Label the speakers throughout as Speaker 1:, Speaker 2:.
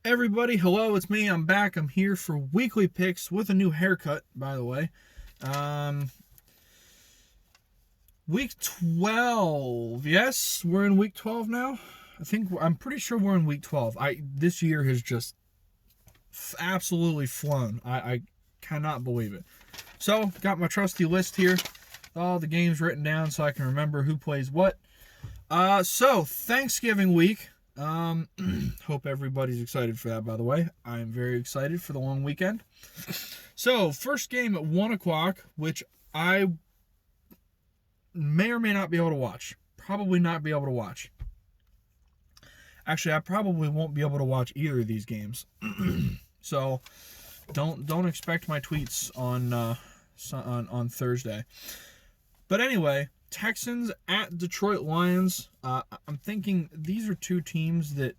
Speaker 1: Everybody, hello, it's me. I'm back. I'm here for weekly picks with a new haircut, by the way. Um, week 12. Yes, we're in week 12 now. I'm pretty sure we're in week 12. This year has just absolutely flown. I cannot believe it. So, got my trusty list here. All the games written down so I can remember who plays what. So Thanksgiving week. Hope everybody's excited for that, by the way. I'm very excited for the long weekend. So, first game at 1 o'clock, which I may or may not be able to watch. Probably not be able to watch. Actually, I probably won't be able to watch either of these games. So, don't expect my tweets on Thursday. But anyway, Texans at Detroit Lions. I'm thinking these are two teams that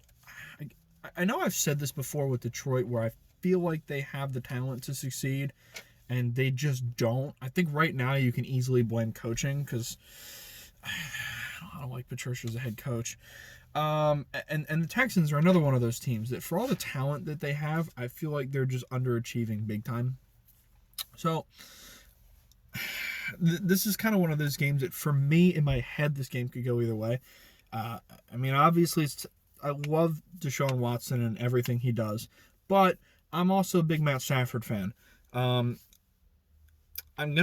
Speaker 1: I know I've said this before with Detroit, where I feel like they have the talent to succeed, and they just don't. I think right now you can easily blame coaching because I don't like Patricia as a head coach. And the Texans are another one of those teams that, for all the talent that they have, I feel like they're just underachieving big time. So this is kind of one of those games that, for me, in my head, this game could go either way. Obviously, I love Deshaun Watson and everything he does, but I'm also a big Matt Stafford fan. I think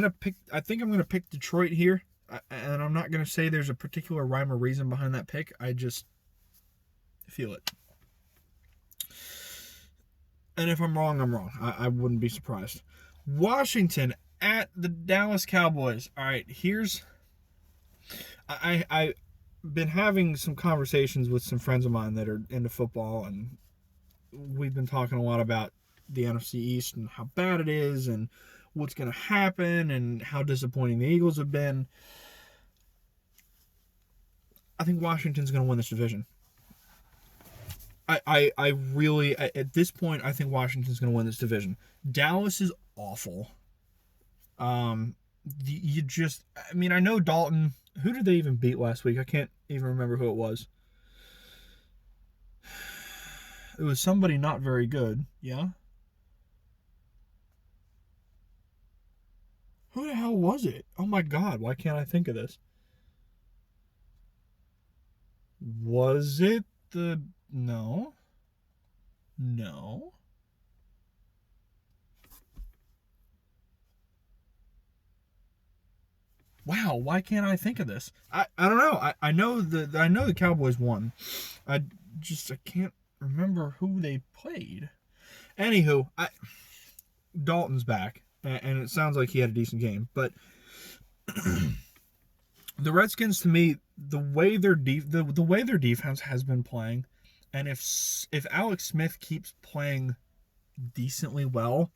Speaker 1: I'm gonna pick Detroit here, and I'm not gonna say there's a particular rhyme or reason behind that pick. I just feel it. And if I'm wrong, I'm wrong. I wouldn't be surprised. Washington at the Dallas Cowboys. All right, I've been having some conversations with some friends of mine that are into football, and we've been talking a lot about the NFC East and how bad it is and what's going to happen and how disappointing the Eagles have been. I think Washington's going to win this division. I really, at this point, I think Washington's going to win this division. Dallas is awful. I know Dalton. Who did they even beat last week? I can't even remember who it was. It was somebody not very good. Yeah? Who the hell was it? Oh my God, why can't I think of this? Was it the... No. No. Wow, why can't I think of this? I don't know. I know the Cowboys won. I can't remember who they played. Anywho, Dalton's back, and it sounds like he had a decent game. But the Redskins, to me, the way their defense has been playing, and if Alex Smith keeps playing decently well,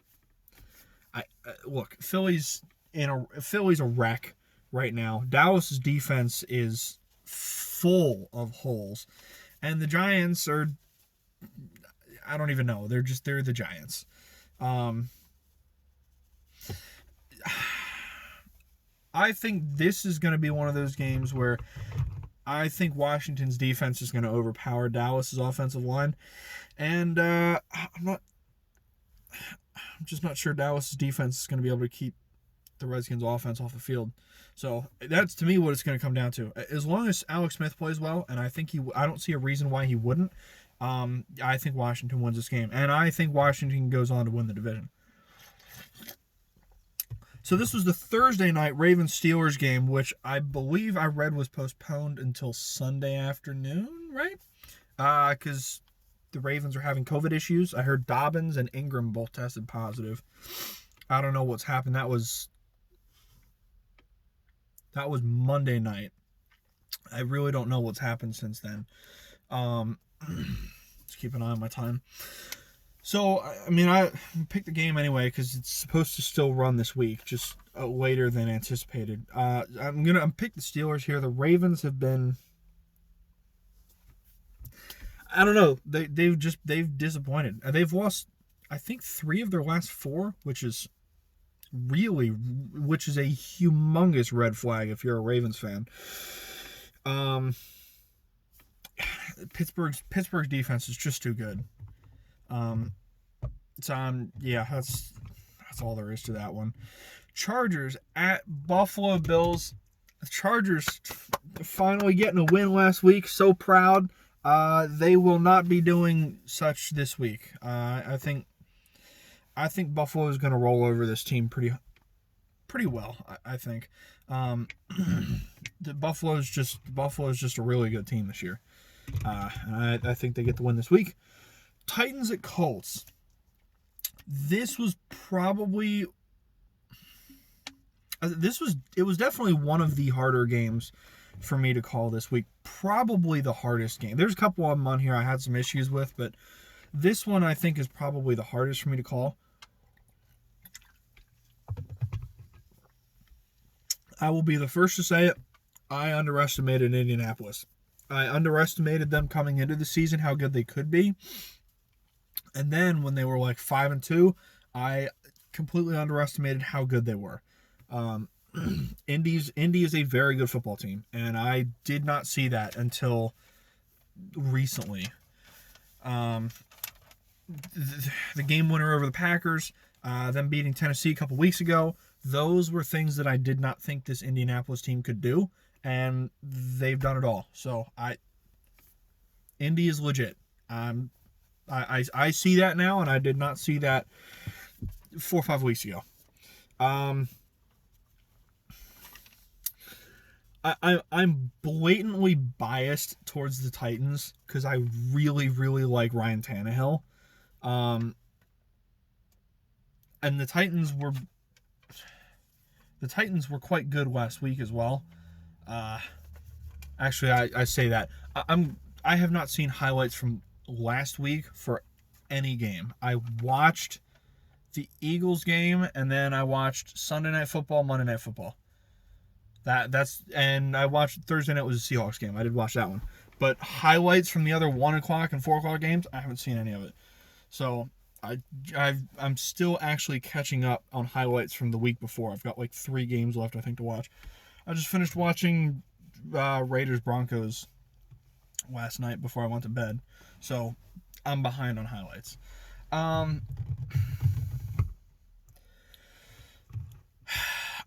Speaker 1: look, Philly's a wreck right now. Dallas's defense is full of holes, and the Giants are, I don't even know. They're the Giants. I think this is going to be one of those games where I think Washington's defense is going to overpower Dallas's offensive line, and I'm just not sure Dallas's defense is going to be able to keep the Redskins' offense off the field. So that's, to me, what it's going to come down to. As long as Alex Smith plays well, and I don't see a reason why he wouldn't. I think Washington wins this game, and I think Washington goes on to win the division. So this was the Thursday night Ravens-Steelers game, which I believe I read was postponed until Sunday afternoon, right? Because the Ravens are having COVID issues. I heard Dobbins and Ingram both tested positive. I don't know what's happened. That was Monday night. I really don't know what's happened since then. Let's keep an eye on my time. So, I picked the game anyway because it's supposed to still run this week, just later than anticipated. I'm pick the Steelers here. The Ravens have been, I don't know, they've disappointed. They've lost, I think, 3 of their last 4, which is a humongous red flag if you're a Ravens fan. Pittsburgh's defense is just too good. Yeah, that's all there is to that one. Chargers at Buffalo Bills. The Chargers finally getting a win last week. So proud. They will not be doing such this week. I think Buffalo is going to roll over this team pretty well. I think. Buffalo's just a really good team this year. I think they get the win this week. Titans at Colts. This was probably. It was definitely one of the harder games for me to call this week. Probably the hardest game. There's a couple of them on here I had some issues with, but this one I think is probably the hardest for me to call. I will be the first to say it. I underestimated Indianapolis. I underestimated them coming into the season, how good they could be. And then when they were like 5-2, I completely underestimated how good they were. Indy is a very good football team, and I did not see that until recently. The game winner over the Packers, them beating Tennessee a couple weeks ago, those were things that I did not think this Indianapolis team could do, and they've done it all. So Indy is legit. I see that now, and I did not see that 4 or 5 weeks ago. I'm blatantly biased towards the Titans because I really, really like Ryan Tannehill. And the Titans were quite good last week as well. Actually, I say that. I have not seen highlights from last week for any game. I watched the Eagles game, and then I watched Sunday Night Football, Monday Night Football. And I watched Thursday night was a Seahawks game. I did watch that one. But highlights from the other 1 o'clock and 4 o'clock games, I haven't seen any of it. So I'm still actually catching up on highlights from the week before. I've got like 3 games left, I think, to watch. I just finished watching Raiders Broncos last night before I went to bed. So I'm behind on highlights.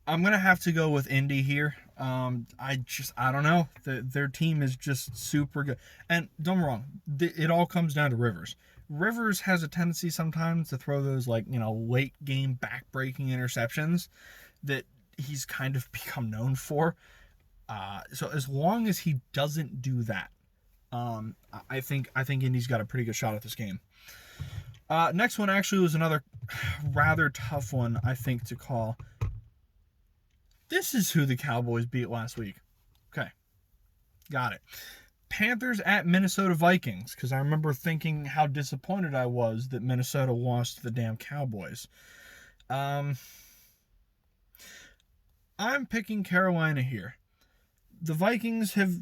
Speaker 1: I'm going to have to go with Indy here. I don't know. Their team is just super good. And don't get me wrong, it all comes down to Rivers. Rivers has a tendency sometimes to throw those late game back-breaking interceptions that he's kind of become known for. So as long as he doesn't do that, I think Indy's got a pretty good shot at this game. Next one actually was another rather tough one, I think, to call. This is who the Cowboys beat last week. Okay. Got it. Panthers at Minnesota Vikings, because I remember thinking how disappointed I was that Minnesota lost to the damn Cowboys. I'm picking Carolina here. The Vikings have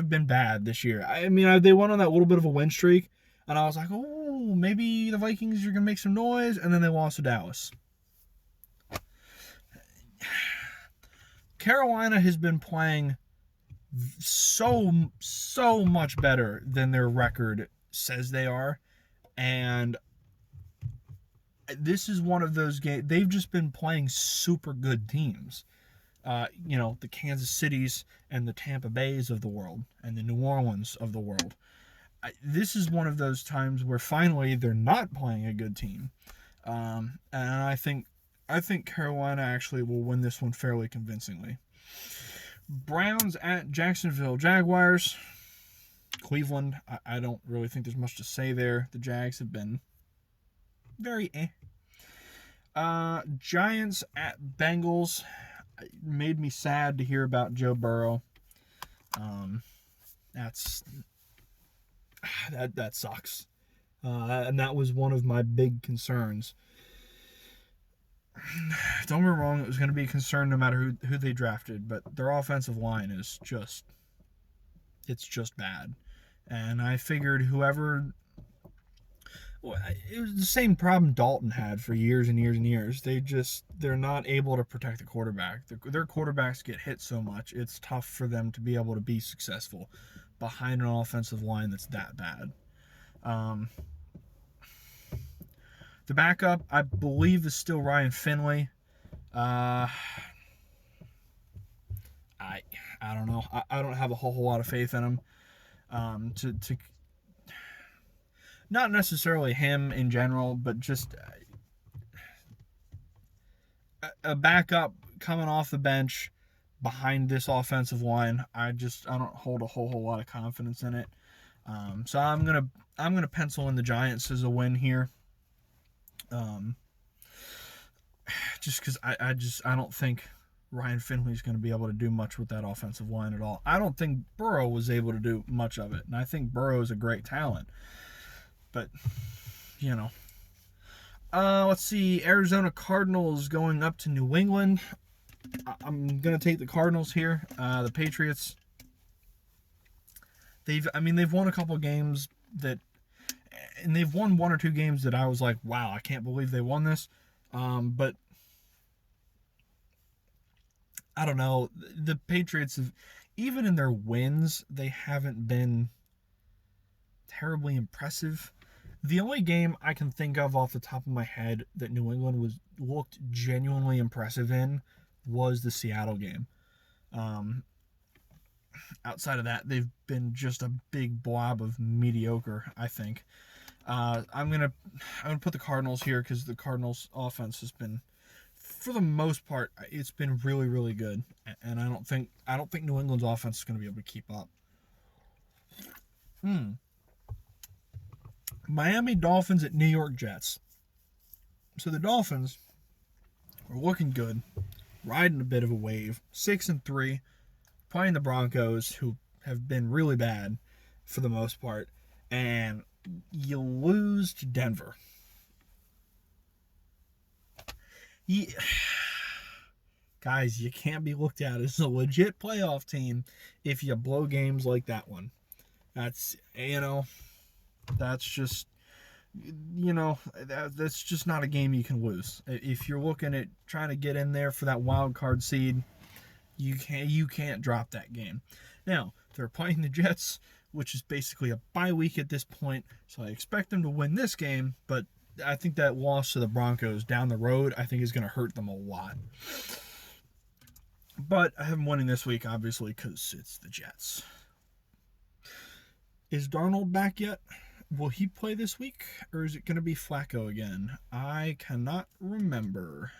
Speaker 1: been bad this year. I mean, they went on that little bit of a win streak, and I was like, oh, maybe the Vikings are going to make some noise, and then they lost to Dallas. Carolina has been playing so much better than their record says they are, and this is one of those games. They've just been playing super good teams. The Kansas Cities and the Tampa Bays of the world and the New Orleans of the world. This is one of those times where finally they're not playing a good team, and I think Carolina actually will win this one fairly convincingly. Browns at Jacksonville Jaguars. Cleveland, I don't really think there's much to say there. The Jags have been very Giants at Bengals. It made me sad to hear about Joe Burrow. That sucks. And that was one of my big concerns. Don't get me wrong, it was going to be a concern no matter who they drafted, but their offensive line is just bad. And I figured it was the same problem Dalton had for years and years and years. They're not able to protect the quarterback. Their quarterbacks get hit so much, it's tough for them to be able to be successful. behind an offensive line that's that bad. The backup, I believe, is still Ryan Finley. I don't know. I don't have a whole lot of faith in him. To not necessarily him in general, but just a backup coming off the bench behind this offensive line. I don't hold a whole lot of confidence in it. So I'm gonna pencil in the Giants as a win here. Just because I don't think Ryan Finley's going to be able to do much with that offensive line at all. I don't think Burrow was able to do much of it, and I think Burrow is a great talent. But, you know. Let's see. Arizona Cardinals going up to New England. I'm going to take the Cardinals here. The Patriots, they've won a couple games and they've won one or two games that I was like, wow, I can't believe they won this. But I don't know. The Patriots, even in their wins, they haven't been terribly impressive. The only game I can think of off the top of my head that New England looked genuinely impressive in was the Seattle game. Outside of that, they've been just a big blob of mediocre, I think. I'm gonna put the Cardinals here because the Cardinals' offense has been, for the most part, it's been really, really good, and I don't think New England's offense is going to be able to keep up. Miami Dolphins at New York Jets. So the Dolphins are looking good, riding a bit of a wave, 6-3, playing the Broncos, who have been really bad for the most part, and you lose to Denver. Guys, you can't be looked at as a legit playoff team if you blow games like that one. That's just, that's just not a game you can lose. If you're looking at trying to get in there for that wild card seed, you can't drop that game. Now, they're playing the Jets, which is basically a bye week at this point, so I expect them to win this game, but I think that loss to the Broncos down the road, I think is going to hurt them a lot. But I have them winning this week, obviously, because it's the Jets. Is Darnold back yet? Will he play this week, or is it going to be Flacco again? I cannot remember.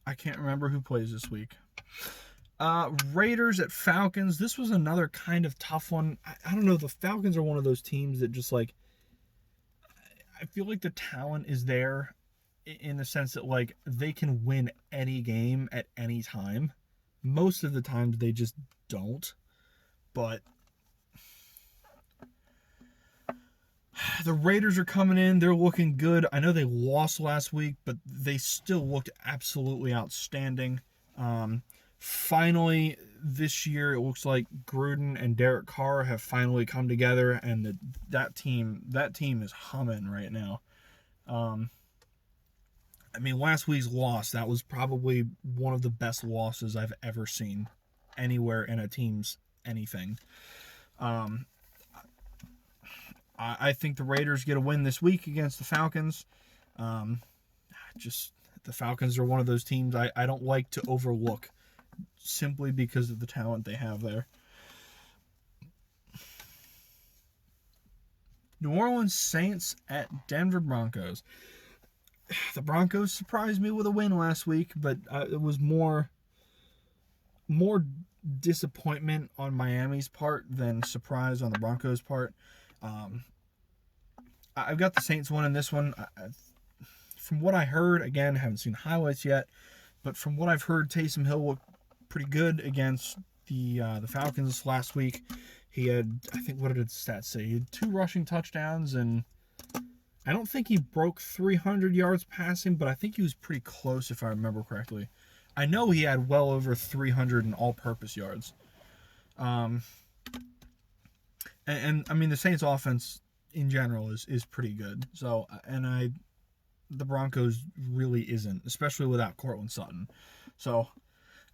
Speaker 1: I can't remember who plays this week. Raiders at Falcons. This was another kind of tough one. I don't know. The Falcons are one of those teams that just like, I feel like the talent is there in the sense that like they can win any game at any time. Most of the times they just don't. But the Raiders are coming in. They're looking good. I know they lost last week, but they still looked absolutely outstanding. Finally, this year, it looks like Gruden and Derek Carr have finally come together, and that team is humming right now. Last week's loss, that was probably one of the best losses I've ever seen anywhere in a team's anything. I think the Raiders get a win this week against the Falcons. The Falcons are one of those teams I don't like to overlook simply because of the talent they have there. New Orleans Saints at Denver Broncos. The Broncos surprised me with a win last week, but it was more disappointment on Miami's part than surprise on the Broncos' part. I've got the Saints winning this one. From what I heard, again, haven't seen highlights yet, but from what I've heard, Taysom Hill looked pretty good against the Falcons last week. He had, I think, what did the stats say? He had 2 rushing touchdowns, and I don't think he broke 300 yards passing, but I think he was pretty close if I remember correctly. I know he had well over 300 in all-purpose yards. The Saints offense in general is pretty good. So, the Broncos really isn't, especially without Courtland Sutton. So,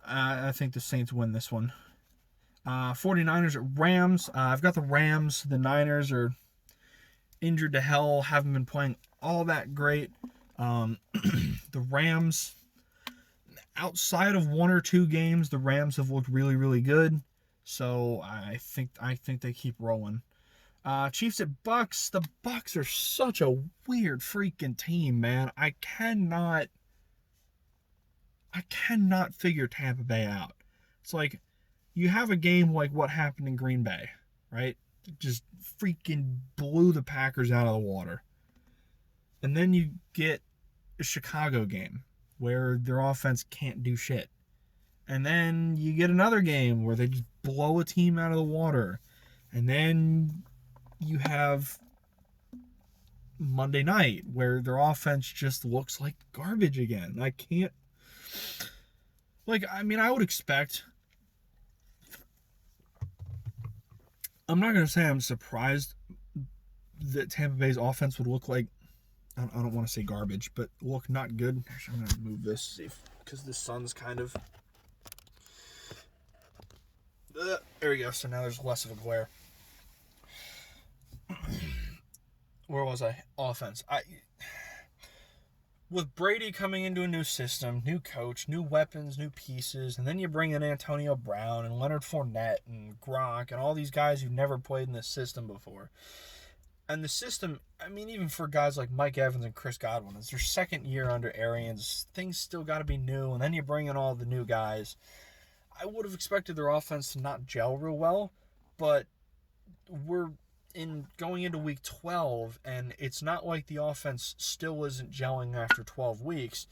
Speaker 1: I think the Saints win this one. 49ers at Rams. I've got the Rams. The Niners are injured to hell, haven't been playing all that great. The Rams, outside of one or two games, the Rams have looked really, really good. So I think they keep rolling. Chiefs at Bucks. The Bucks are such a weird freaking team, man. I cannot figure Tampa Bay out. It's like you have a game like what happened in Green Bay, right? Just freaking blew the Packers out of the water. And then you get a Chicago game where their offense can't do shit. And then you get another game where they just blow a team out of the water. And then you have Monday night where their offense just looks like garbage again. I can't... I would expect... I'm not going to say I'm surprised that Tampa Bay's offense would look like, I don't want to say garbage, but look not good. Actually, I'm going to move this because the sun's kind of... there we go. So now there's less of a glare. Where was I? Offense. With Brady coming into a new system, new coach, new weapons, new pieces, and then you bring in Antonio Brown and Leonard Fournette and Gronk and all these guys who've never played in this system before. And the system, even for guys like Mike Evans and Chris Godwin, it's their second year under Arians. Things still got to be new, and then you bring in all the new guys. I would have expected their offense to not gel real well, but we're going into week 12, and it's not like the offense still isn't gelling after 12 weeks.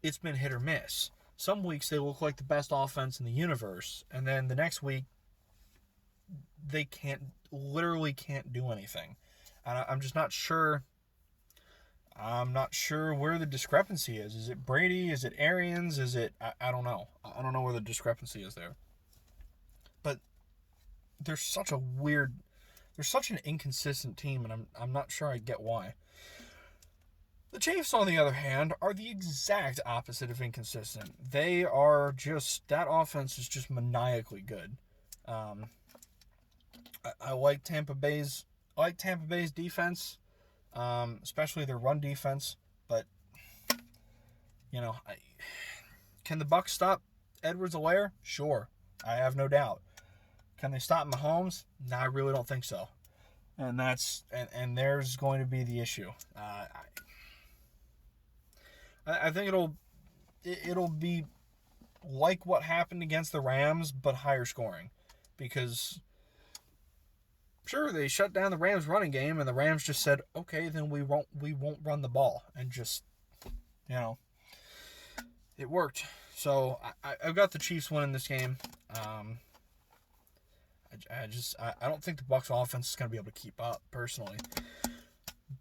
Speaker 1: It's been hit or miss. Some weeks they look like the best offense in the universe, and then the next week they literally can't do anything. And I'm just not sure. I'm not sure where the discrepancy is. Is it Brady? Is it Arians? Is it... I don't know. I don't know where the discrepancy is there. But there's such an inconsistent team, and I'm not sure I get why. The Chiefs, on the other hand, are the exact opposite of inconsistent. They are just... That offense is just maniacally good. I like Tampa Bay's defense, especially their run defense. But can the Bucs stop Edwards-Helaire? Sure, I have no doubt. Can they stop Mahomes? No, I really don't think so. And there's going to be the issue. I think it'll be like what happened against the Rams, but higher scoring, because sure, they shut down the Rams running game, and the Rams just said, okay, then we won't run the ball, and just it worked. So I've got the Chiefs winning this game. I don't think the Bucs offense is going to be able to keep up, personally.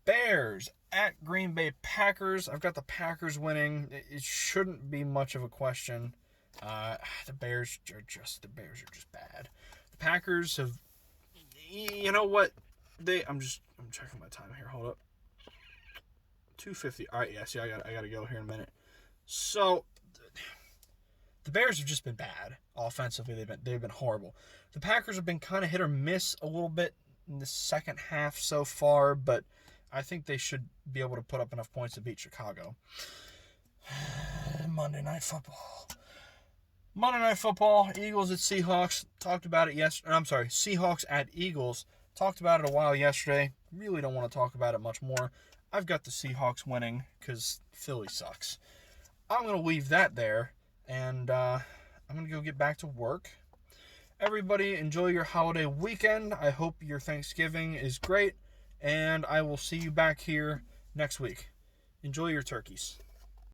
Speaker 1: Bears at Green Bay Packers. I've got the Packers winning. It shouldn't be much of a question. The Bears are just bad. The Packers have... You know what? I'm checking my time here. Hold up. 2:50. All right, yeah. See, I got to go here in a minute. So the Bears have just been bad offensively. They've been horrible. The Packers have been kind of hit or miss a little bit in the second half so far, but I think they should be able to put up enough points to beat Chicago. Monday Night Football, Eagles at Seahawks. Talked about it yesterday. I'm sorry, Seahawks at Eagles. Talked about it a while yesterday. Really don't want to talk about it much more. I've got the Seahawks winning because Philly sucks. I'm going to leave that there, and I'm going to go get back to work. Everybody, enjoy your holiday weekend. I hope your Thanksgiving is great, and I will see you back here next week. Enjoy your turkeys.